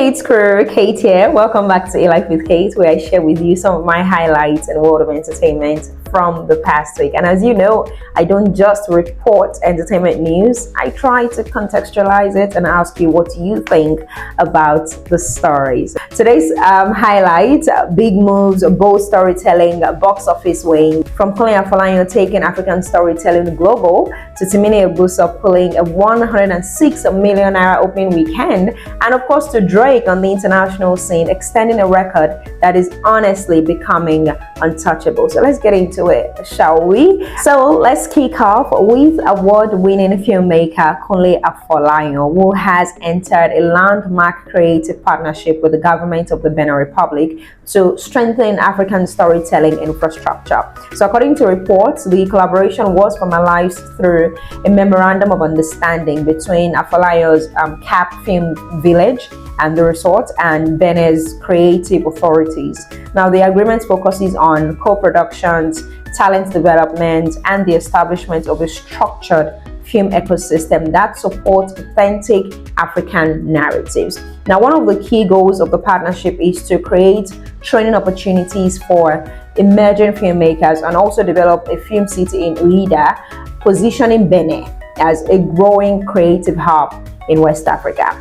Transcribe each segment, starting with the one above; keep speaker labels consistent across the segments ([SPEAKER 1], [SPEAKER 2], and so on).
[SPEAKER 1] Kate's crew, Kate here. Welcome back to A Life with Kate, where I share with you some of my highlights in the world of entertainment from the past week. And as you know, I don't just report entertainment news, I try to contextualize it and ask you what you think about the stories. Today's highlight: big moves, bold storytelling, box office win. From Kunle Afolayan taking African storytelling global to Timini Egbuson pulling a 106 million naira opening weekend, and of course to Drake on the international scene extending a record that is honestly becoming untouchable. So let's get into it, shall we? So let's kick off with award-winning filmmaker Kunle Afolayan, who has entered a landmark creative partnership with the government of the Benin Republic to strengthen African storytelling infrastructure. So according to reports, the collaboration was formalized through a memorandum of understanding between Afolayan's Cap Film Village and the resort and Benin's creative authorities. Now, the agreement focuses on co-productions, talent development, and the establishment of a structured film ecosystem that supports authentic African narratives. Now, one of the key goals of the partnership is to create training opportunities for emerging filmmakers and also develop a film city in Ouidah, positioning Benin as a growing creative hub in West Africa.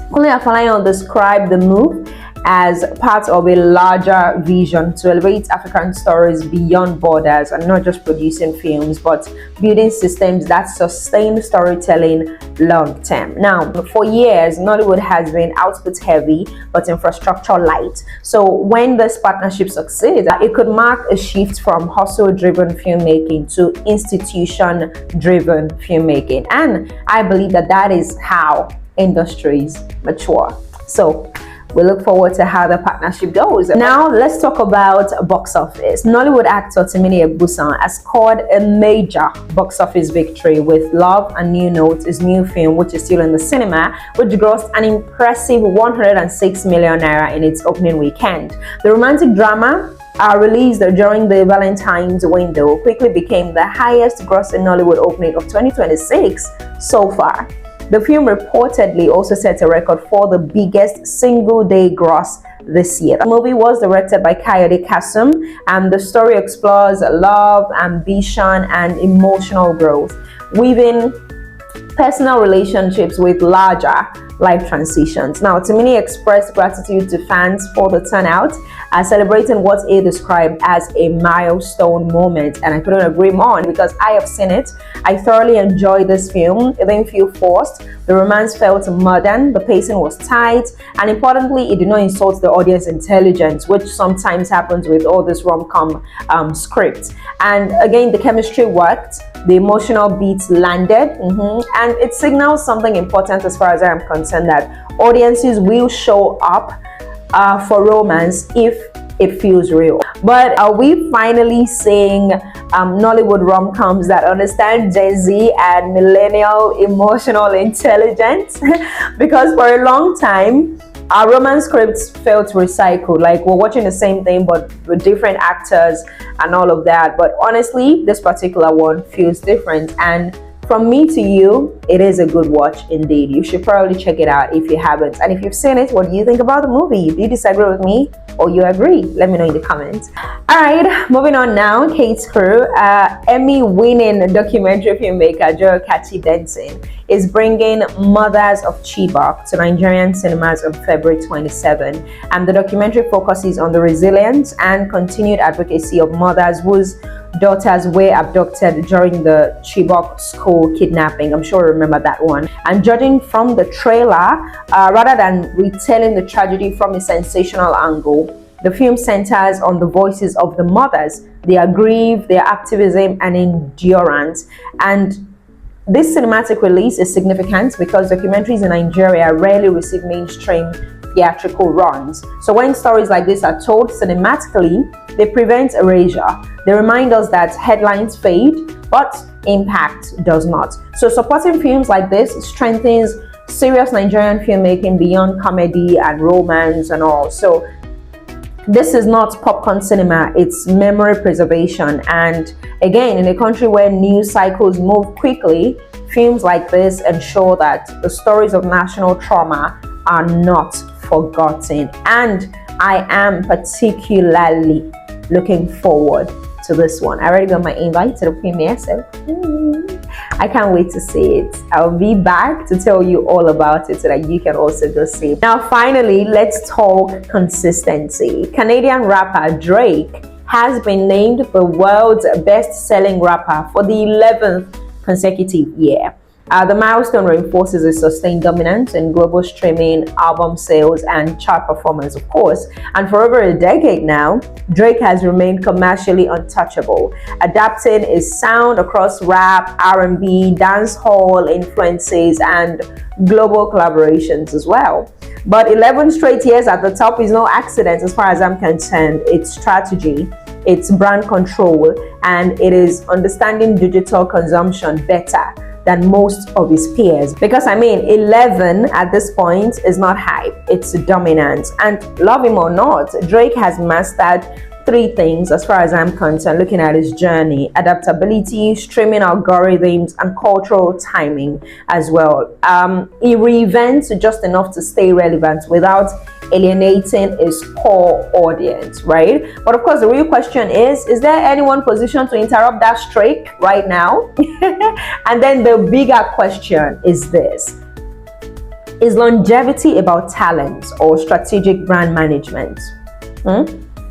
[SPEAKER 1] Kunle Afolayan described the move as part of a larger vision to elevate African stories beyond borders and not just producing films, but building systems that sustain storytelling long term. Now, for years, Nollywood has been output heavy but infrastructure light. So when this partnership succeeds, it could mark a shift from hustle-driven filmmaking to institution-driven filmmaking. And I believe that is how industries mature. So we look forward to how the partnership goes. Now let's talk about box office. Nollywood actor Timini Egbuson has scored a major box office victory with Love and New Notes, his new film, which is still in the cinema, which grossed an impressive 106 million naira in its opening weekend. The romantic drama released during the Valentine's window quickly became the highest grossing Nollywood opening of 2026 so far. The film reportedly also set a record for the biggest single-day gross this year. The movie was directed by Kayode Kasum, and the story explores love, ambition, and emotional growth, weaving personal relationships with larger life transitions. Now, Timini expressed gratitude to fans for the turnout, celebrating what he described as a milestone moment, and I couldn't agree more because I have seen it. I thoroughly enjoyed this film. It didn't feel forced. The romance felt modern, the pacing was tight, and importantly, it did not insult the audience intelligence, which sometimes happens with all this rom-com scripts. And again, the chemistry worked, the emotional beats landed, and it signals something important as far as I am concerned, that audiences will show up for romance if it feels real. But are we finally seeing Nollywood rom-coms that understand Gen Z and millennial emotional intelligence? Because for a long time, our romance scripts felt recycled, like we're watching the same thing but with different actors and all of that. But honestly, this particular one feels different, and from me to you, it is a good watch indeed. You should probably check it out if you haven't. And if you've seen it, what do you think about the movie? Do you disagree with me or you agree? Let me know in the comments. All right, moving on now. Kate's crew, Emmy-winning documentary filmmaker Joel Kachi Benson is bringing Mothers of Chibok to Nigerian cinemas on February 27. And the documentary focuses on the resilience and continued advocacy of mothers whose daughters were abducted during the Chibok school kidnapping. I'm sure you remember that one. And judging from the trailer, rather than retelling the tragedy from a sensational angle, the film centers on the voices of the mothers, their grief, their activism, and endurance. And this cinematic release is significant because documentaries in Nigeria rarely receive mainstream theatrical runs. So when stories like this are told cinematically, they prevent erasure. They remind us that headlines fade, but impact does not. So supporting films like this strengthens serious Nigerian filmmaking beyond comedy and romance and all. So this is not popcorn cinema, it's memory preservation. And again, in a country where news cycles move quickly, films like this ensure that the stories of national trauma are not forgotten. And I am particularly looking forward to this one. I already got my invite to the premiere, so I can't wait to see it. I'll be back to tell you all about it so that you can also go see it. Now, finally, let's talk consistency. Canadian rapper Drake has been named the world's best-selling rapper for the 11th consecutive year. The milestone reinforces its sustained dominance in global streaming, album sales, and chart performance, of course. And for over a decade now, Drake has remained commercially untouchable, adapting his sound across rap, R&B, dancehall influences, and global collaborations as well. But 11 straight years at the top is no accident as far as I'm concerned. It's strategy, it's brand control, and it is understanding digital consumption better than most of his peers. Because 11 at this point is not hype, it's dominance. And love him or not, Drake has mastered 3 things as far as I'm concerned, looking at his journey: adaptability, streaming algorithms, and cultural timing as well. He reinvents just enough to stay relevant without alienating his core audience, right? But of course, the real question is there anyone positioned to interrupt that streak right now? And then the bigger question is this: is longevity about talent or strategic brand management?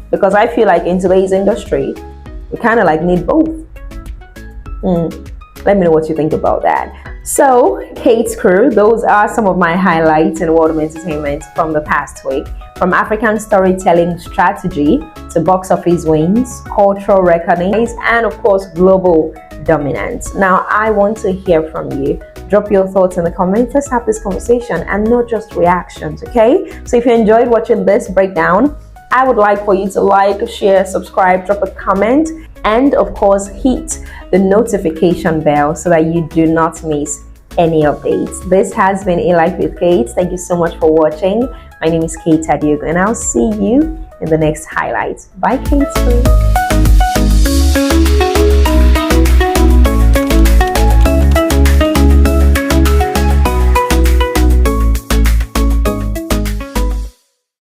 [SPEAKER 1] Because I feel like in today's industry, we kind of need both. Let me know what you think about that. So, Kate's crew, those are some of my highlights in the world of entertainment from the past week. From African storytelling strategy to box office wins, cultural reckoning, and of course, global dominance. Now, I want to hear from you. Drop your thoughts in the comments. Let's have this conversation and not just reactions, okay? So if you enjoyed watching this breakdown, I would like for you to like, share, subscribe, drop a comment, and of course hit the notification bell so that you do not miss any updates. This has been A Life with Kate. Thank you so much for watching. My name is Kate Adiogo, and I'll see you in the next highlight. Bye, Kate.